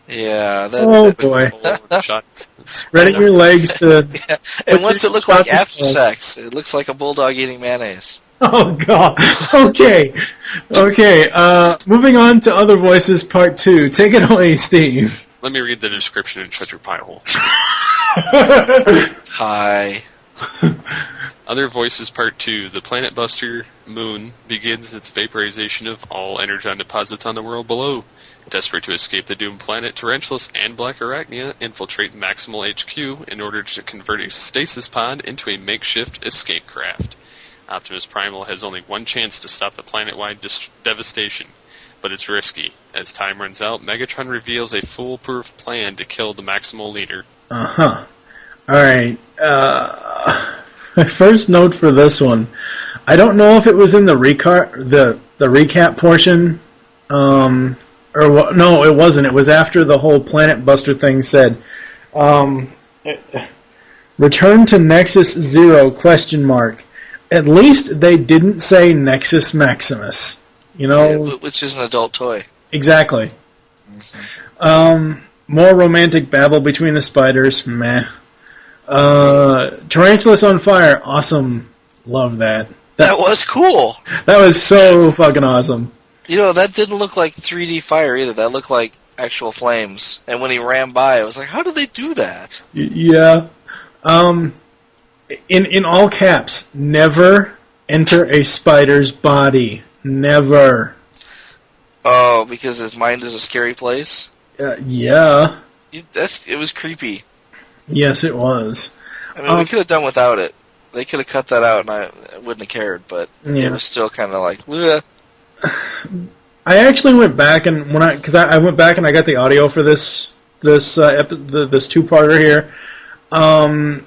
Yeah. Boy. Shots. Spreading your legs to... Yeah. And once it looked like after sex, it looks like a bulldog eating mayonnaise. Oh, God. Okay. Moving on to Other Voices Part 2. Take it away, Steve. Let me read the description and shut your pie hole. Hi. Other Voices Part 2. The Planet Buster moon begins its vaporization of all energon deposits on the world below. Desperate to escape the doomed planet, Tarantulas and Black Arachnia infiltrate Maximal HQ in order to convert a stasis pod into a makeshift escape craft. Optimus Primal has only one chance to stop the planet-wide devastation, but it's risky. As time runs out, Megatron reveals a foolproof plan to kill the Maximal leader. Uh-huh. Alright, my first note for this one, I don't know if it was in the recap portion, no, it wasn't. It was after the whole Planet Buster thing said, return to Nexus 0, ? At least they didn't say Nexus Maximus, Yeah, which is an adult toy. Exactly. Mm-hmm. More romantic babble between the spiders, meh. Tarantulas on fire, awesome. Love that. That was cool. That was so fucking awesome. That didn't look like 3D fire either. That looked like actual flames. And when he ran by, I was like, how did they do that? Yeah. In all caps, never enter a spider's body. Never. Oh, because his mind is a scary place? Yeah. It was creepy. Yes, it was. I mean, we could have done without it. They could have cut that out, and I wouldn't have cared. But it was still kind of like, bleh. I actually went back and I went back and I got the audio for this two-parter here, and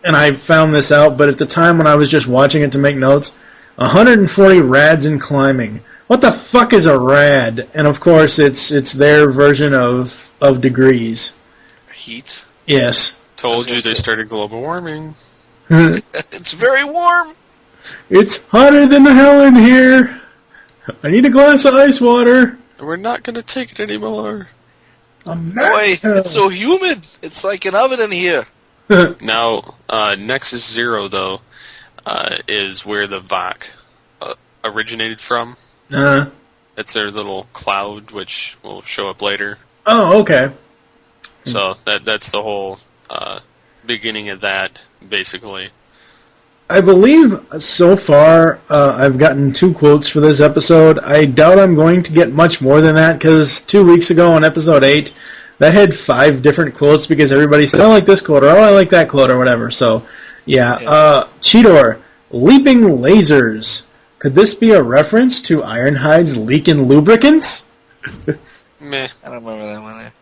I found this out. But at the time when I was just watching it to make notes, 140 rads in climbing. What the fuck is a rad? And of course, it's their version of degrees. Heat? Yes. Told you they started global warming. It's very warm. It's hotter than the hell in here. I need a glass of ice water. We're not going to take it anymore. Boy, it's so humid. It's like an oven in here. Now, Nexus 0, though, is where the Vok originated from. It's their little cloud, which will show up later. Oh, okay. So that's the whole beginning of that, basically. I believe so far I've gotten 2 quotes for this episode. I doubt I'm going to get much more than that, because 2 weeks ago on episode 8, that had 5 different quotes because everybody said, I like this quote, or I like that quote, or whatever. So, yeah. Cheetor, leaping lasers. Could this be a reference to Ironhide's leaking lubricants? Meh. I don't remember that one.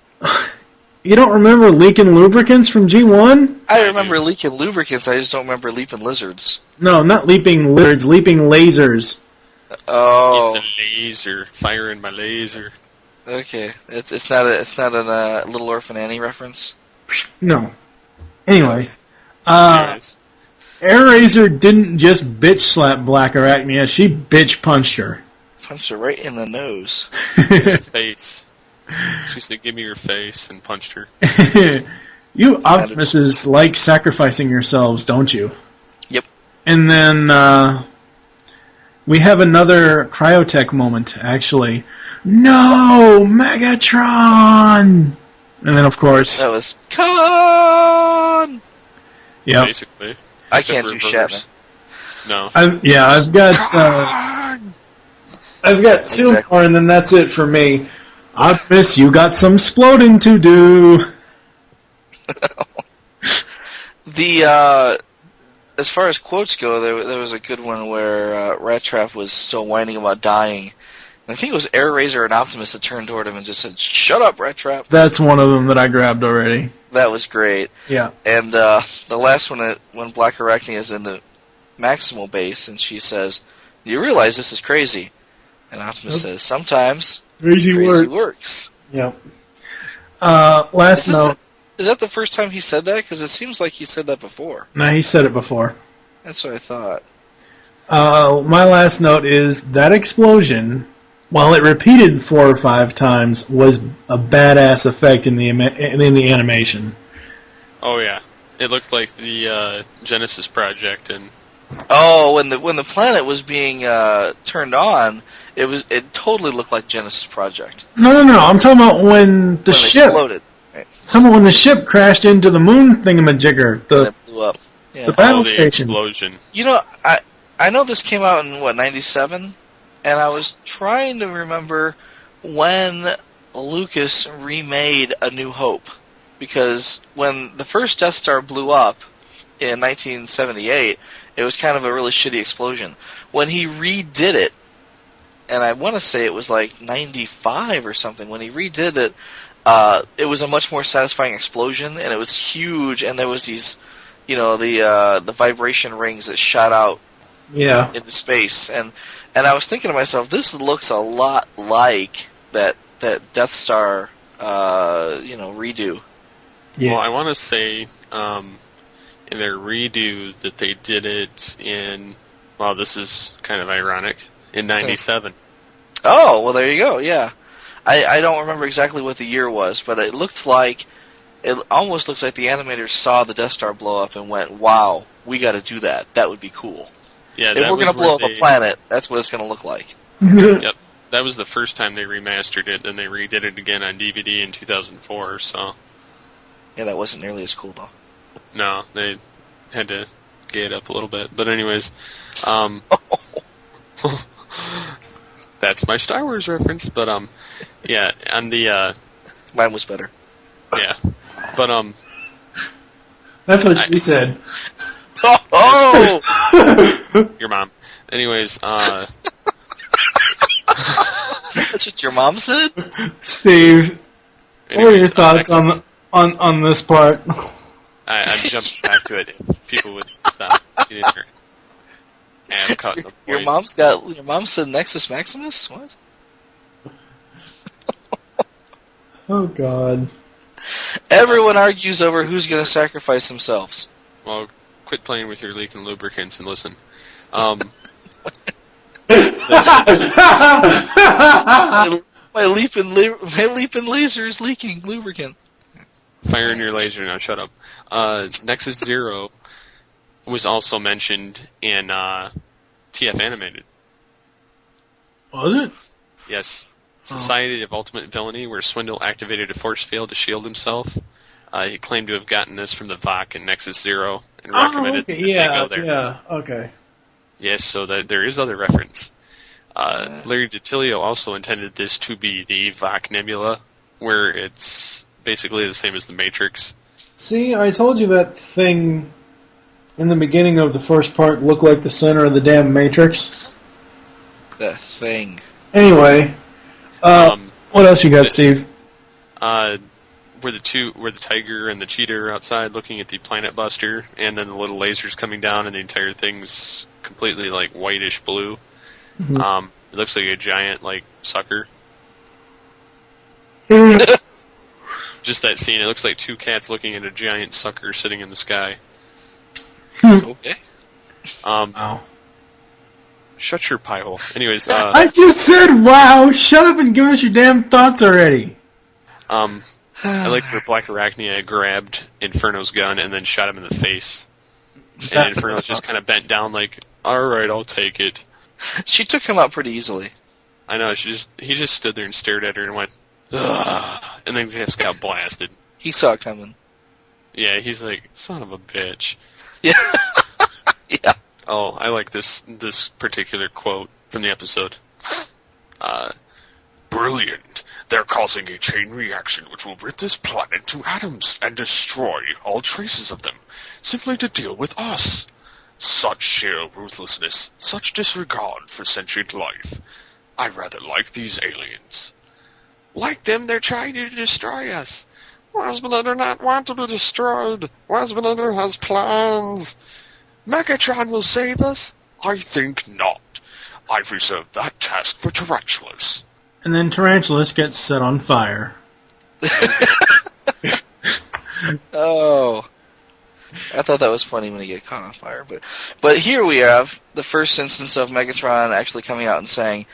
You don't remember leaking lubricants from G1? I remember leaking lubricants, I just don't remember leaping lizards. No, not leaping lizards, leaping lasers. Oh. It's a laser. Firing my laser. Okay. It's not a Little Orphan Annie reference? No. Anyway. Air-Razor didn't just bitch slap Black Arachnia, she bitch punched her. Punched her right in the nose. In the face. She said, give me your face, and punched her. You Optimuses like sacrificing yourselves, don't you? Yep. And then we have another Cryotech moment, actually. No! Megatron! And then, of course... That was Con! Yeah. Basically. I can't do Shatner. No. I've got 2 more, and then that's it for me. Optimus, you got some sploding to do. As far as quotes go, there was a good one where Rat Trap was still whining about dying. And I think it was Air-Razor and Optimus that turned toward him and just said, "Shut up, Rat Trap." That's one of them that I grabbed already. That was great. Yeah. And the last one, when Black Arachnia is in the Maximal base, and she says, "You realize this is crazy?" And Optimus says, "Sometimes crazy works." Yep. Last note. Is that the first time he said that? Because it seems like he said that before. No, he said it before. That's what I thought. My last note is that explosion, while it repeated 4 or 5 times, was a badass effect in the animation. Oh yeah, it looked like the Genesis project, and when the planet was being turned on, it totally looked like Genesis project. No. I'm talking about when the ship exploded. Right. I'm talking about when the ship crashed into the moon thingamajigger. And it blew up. Yeah. The battle the station. explosion. You know, I know this came out in, 97? And I was trying to remember when Lucas remade A New Hope. Because when the first Death Star blew up in 1978, it was kind of a really shitty explosion. When he redid it, and I want to say it was like 95 or something, when he redid it, it was a much more satisfying explosion, and it was huge, and there was these, the vibration rings that shot out into space, and I was thinking to myself, this looks a lot like that Death Star, redo. Yes. Well, I want to say in their redo that they did it in, well, this is kind of ironic, in 97. Oh, well, there you go, yeah. I don't remember exactly what the year was, but it almost looks like the animators saw the Death Star blow up and went, wow, we got to do that. That would be cool. Yeah, if we're going to blow up a planet, that's what it's going to look like. Yep. That was the first time they remastered it, and they redid it again on DVD in 2004, so... Yeah, that wasn't nearly as cool, though. No, they had to gay it up a little bit. But anyways, that's my Star Wars reference, but, yeah, on the, Mine was better. Yeah, but, That's what she said. Oh! Your mom. Anyways, That's what your mom said? Steve, anyways, what are your thoughts on this part? I'm jumping back to it. If people would stop. Get in here. And I'm cutting the point. Your mom said Nexus Maximus? What? Oh, God. Everyone argues over who's going to sacrifice themselves. Well, quit playing with your leaking lubricants and listen. My leaping laser is leaking lubricant. Fire in your laser now, shut up. Nexus Zero was also mentioned in TF Animated. Was it? Yes. Society of Ultimate Villainy, where Swindle activated a force field to shield himself. He claimed to have gotten this from the VOC in Nexus Zero and recommended that they go there. Yeah, okay. Yes, so there is other reference. Larry DiTillio also intended this to be the VOC Nebula, where it's basically the same as the Matrix. See, I told you that thing in the beginning of the first part looked like the center of the damn Matrix. That thing. Anyway, what else you got, Steve? Where the tiger and the cheetah are outside looking at the planet buster, and then the little lasers coming down, and the entire thing's completely like whitish blue. Mm-hmm. It looks like a giant like sucker. Just that scene. It looks like two cats looking at a giant sucker sitting in the sky. Okay. Wow. Shut your pie hole. Anyways, I just said wow. Shut up and give us your damn thoughts already. I like where Black Arachnia grabbed Inferno's gun and then shot him in the face. And Inferno's just kind of bent down like, alright, I'll take it. She took him out pretty easily. I know, he just stood there and stared at her and went, ugh, and then just got blasted. He saw it coming. Yeah, he's like, son of a bitch. Yeah. Yeah. Oh, I like this particular quote from the episode. Brilliant. They're causing a chain reaction which will rip this planet to atoms and destroy all traces of them, simply to deal with us. Such sheer ruthlessness, such disregard for sentient life. I rather like these aliens. Like them, they're trying to destroy us. Wesbalander do not want to be destroyed. Wesbalander has plans. Megatron will save us? I think not. I've reserved that task for Tarantulas. And then Tarantulas gets set on fire. Oh. I thought that was funny when he got caught on fire. But here we have the first instance of Megatron actually coming out and saying,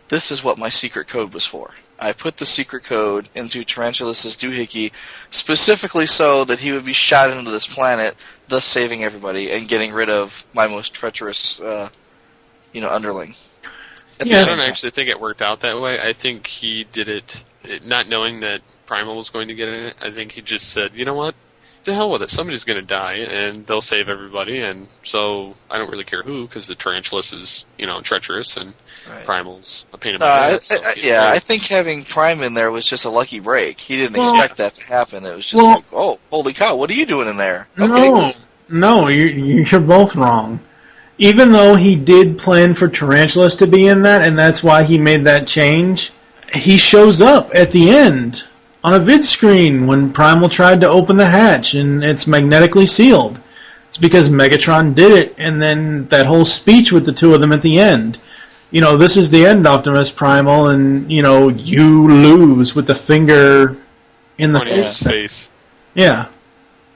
this is what my secret code was for. I put the secret code into Tarantulas' doohickey specifically so that he would be shot into this planet, thus saving everybody and getting rid of my most treacherous, underling. I don't actually think it worked out that way. I think he did it not knowing that Primal was going to get in it. I think he just said, you know what? To hell with it. Somebody's going to die, and they'll save everybody, and so I don't really care who, because the Tarantulas is, treacherous, and Primal's a pain in the ass. I think having Prime in there was just a lucky break. He didn't expect that to happen. It was just like, oh, holy cow, what are you doing in there? Okay. No, you're both wrong. Even though he did plan for Tarantulas to be in that, and that's why he made that change, he shows up at the end on a vid screen when Primal tried to open the hatch, and it's magnetically sealed. It's because Megatron did it, and then that whole speech with the two of them at the end. This is the end, Optimus Primal, and, you lose with the finger in the face. Yeah.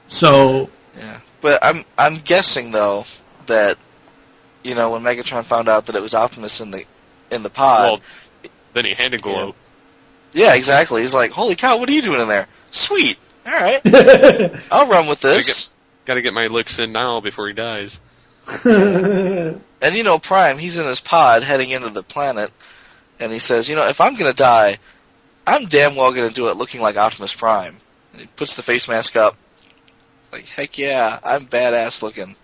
So... Yeah. But I'm guessing, though, that, when Megatron found out that it was Optimus in the pod... Well, then he had to glow. Yeah, exactly. He's like, holy cow, what are you doing in there? Sweet. All right. I'll run with this. Gotta get my licks in now before he dies. And, Prime, he's in his pod heading into the planet, and he says, if I'm going to die, I'm damn well going to do it looking like Optimus Prime. And he puts the face mask up. Like, heck yeah, I'm badass looking.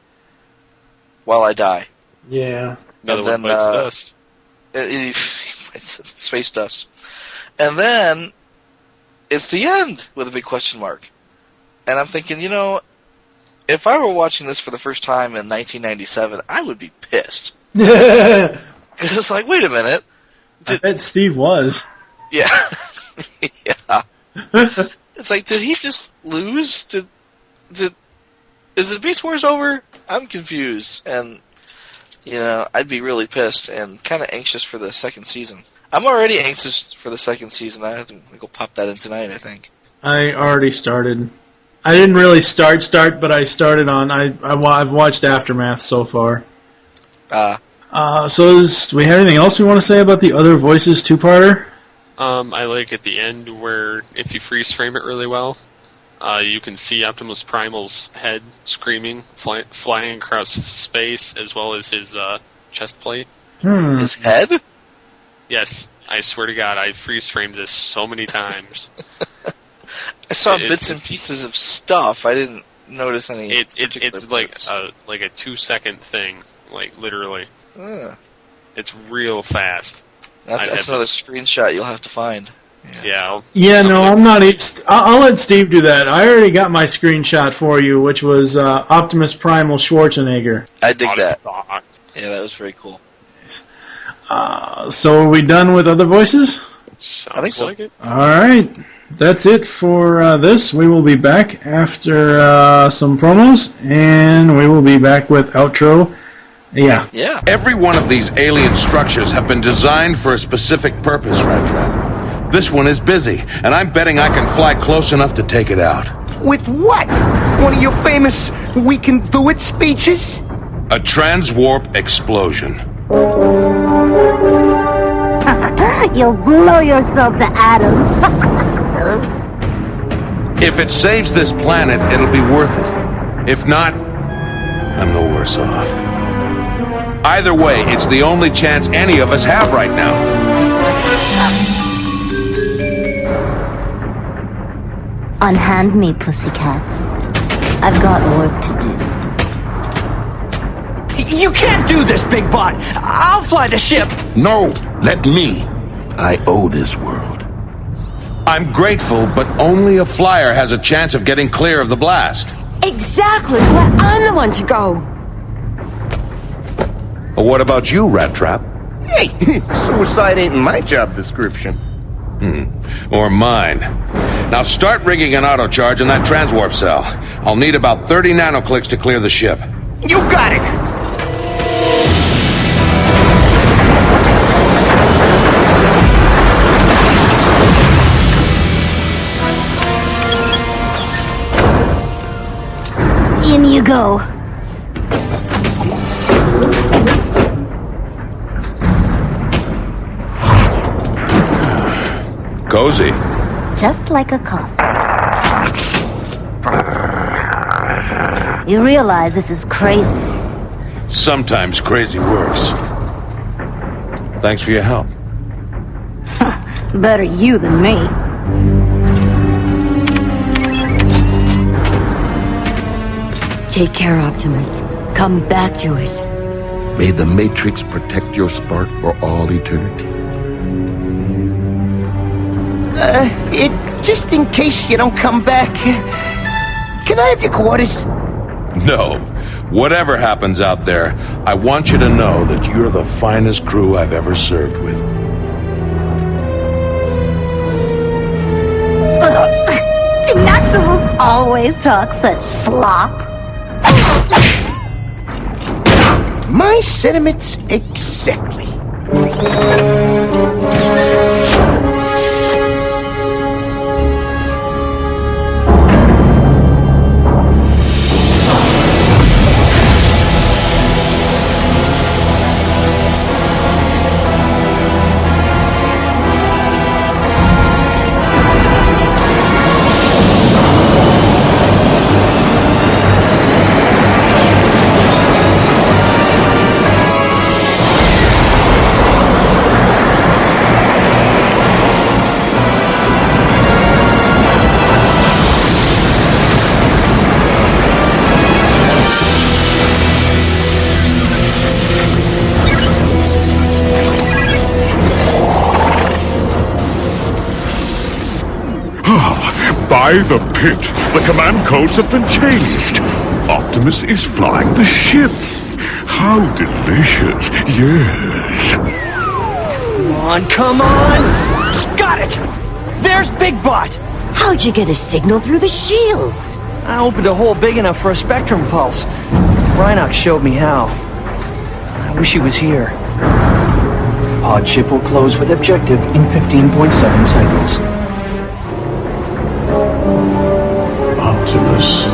While I die. Yeah. Another one bites dust. It's space dust. And then, it's the end, with a big question mark. And I'm thinking, if I were watching this for the first time in 1997, I would be pissed. Because it's like, wait a minute. I bet Steve was. Yeah. Yeah. It's like, did he just lose? Is the Beast Wars over? I'm confused. And, I'd be really pissed and kind of anxious for the second season. I'm already anxious for the second season. I have to go pop that in tonight, I think. I already started. I didn't really start, but I started on. I've watched Aftermath so far. So do we have anything else we want to say about the Other Voices two-parter? I like at the end where if you freeze frame it really well, you can see Optimus Primal's head screaming, flying across space, as well as his chest plate. His head? Yes, I swear to God, I freeze framed this so many times. I saw bits and pieces of stuff. I didn't notice any. It's like a 2-second thing, like literally. It's real fast. That's another screenshot you'll have to find. Yeah. I'm not. I'll let Steve do that. I already got my screenshot for you, which was Optimus Primal Schwarzenegger. I dig that. Yeah, that was very cool. So are we done with Other Voices? I think so. Like it. All right. That's it for this. We will be back after some promos, and we will be back with outro. Yeah. Every one of these alien structures have been designed for a specific purpose, Rat Trap. This one is busy, and I'm betting I can fly close enough to take it out. With what? One of your famous "we can do it" speeches? A transwarp explosion. You'll blow yourself to atoms. If it saves this planet, it'll be worth it. If not, I'm no worse off. Either way, it's the only chance any of us have right now. Unhand me, pussycats. I've got work to do. You can't do this, Big Bot. I'll fly the ship. No, let me. I owe this world. I'm grateful, but only a flyer has a chance of getting clear of the blast. Exactly, but I'm the one to go. Well, what about you, Rat Trap? Hey, suicide ain't in my job description. Or mine. Now start rigging an auto charge on that transwarp cell. I'll need about 30 nanoclicks to clear the ship. You got it! In you go. Cozy. Just like a coffin. You realize this is crazy. Sometimes crazy works. Thanks for your help. Better you than me. Take care, Optimus. Come back to us. May the Matrix protect your spark for all eternity. Just in case you don't come back, can I have your quarters? No. Whatever happens out there, I want you to know that you're the finest crew I've ever served with. Do Maximals always talk such slop? My sentiments exactly. By the pit, the command codes have been changed. Optimus is flying the ship. How delicious, yes. Come on! Got it! There's Big Bot! How'd you get a signal through the shields? I opened a hole big enough for a spectrum pulse. Rhinox showed me how. I wish he was here. Pod ship will close with objective in 15.7 cycles. Optimus.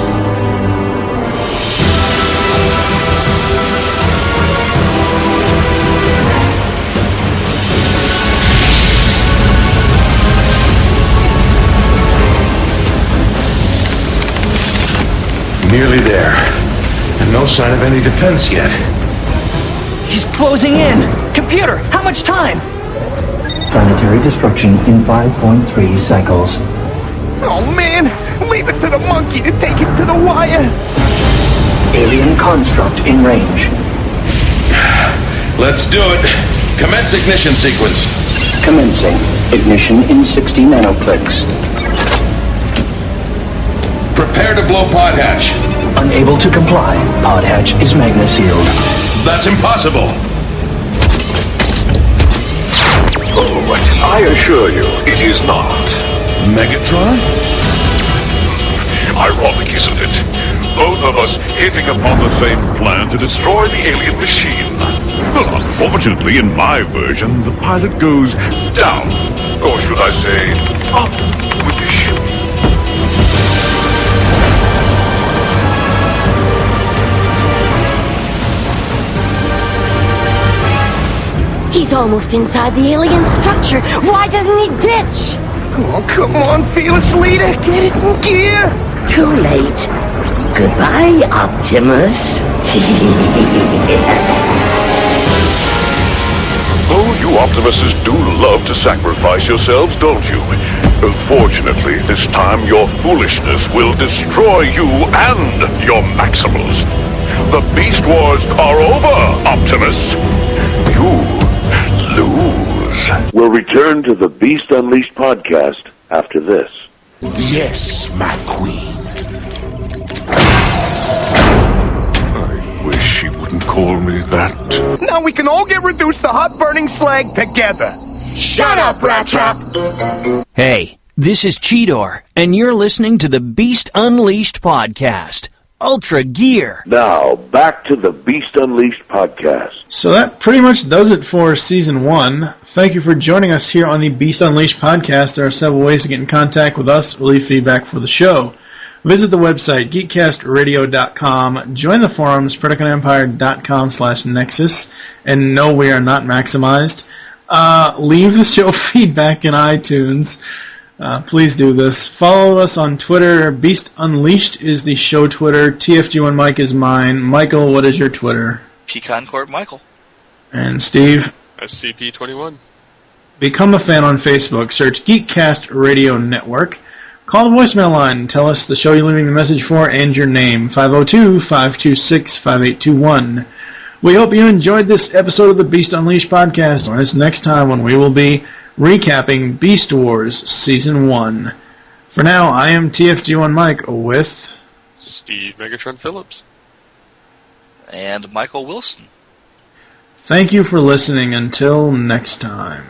Nearly there. And no sign of any defense yet. He's closing in! Computer, how much time? Planetary destruction in 5.3 cycles. Oh man, leave it to the monkey to take him to the wire. Alien construct in range. Let's do it. Commence ignition sequence. Commencing. Ignition in 60 nanoclicks. Prepare to blow pod hatch. Unable to comply. Pod hatch is magna sealed. That's impossible. Oh, I assure you, it is not. Megatron? Ironic, isn't it? Both of us hitting upon the same plan to destroy the alien machine. Well, unfortunately, in my version, the pilot goes down. Or should I say, up with the ship. He's almost inside the alien structure. Why doesn't he ditch? Oh, come on, fearless leader. Get it in gear. Too late. Goodbye, Optimus. Oh, you Optimuses do love to sacrifice yourselves, don't you? Fortunately, this time your foolishness will destroy you and your Maximals. The Beast Wars are over, Optimus. You lose. We'll return to the Beast Unleashed podcast after this. Yes, my queen. I wish she wouldn't call me that. Now we can all get reduced to hot burning slag together. Shut up, Rat Trap! Hey, this is Cheetor, and you're listening to the Beast Unleashed podcast. Ultra Gear. Now, back to the Beast Unleashed podcast. So that pretty much does it for Season 1. Thank you for joining us here on the Beast Unleashed podcast. There are several ways to get in contact with us or leave feedback for the show. Visit the website, geekcastradio.com. Join the forums, PredaconEmpire.com/Nexus. And no, we are not maximized. Leave the show feedback in iTunes. Please do this. Follow us on Twitter. Beast Unleashed is the show Twitter. TFG1Mike is mine. Michael, what is your Twitter? Pecan Court Michael. And Steve? SCP-21. Become a fan on Facebook. Search Geekcast Radio Network. Call the voicemail line and tell us the show you're leaving the message for and your name. 502-526-5821. We hope you enjoyed this episode of the Beast Unleashed podcast. Join us next time when we will be recapping Beast Wars Season 1. For now, I am TFG1 Mike with Steve Megatron Phillips. And Michael Wilson. Thank you for listening. Until next time.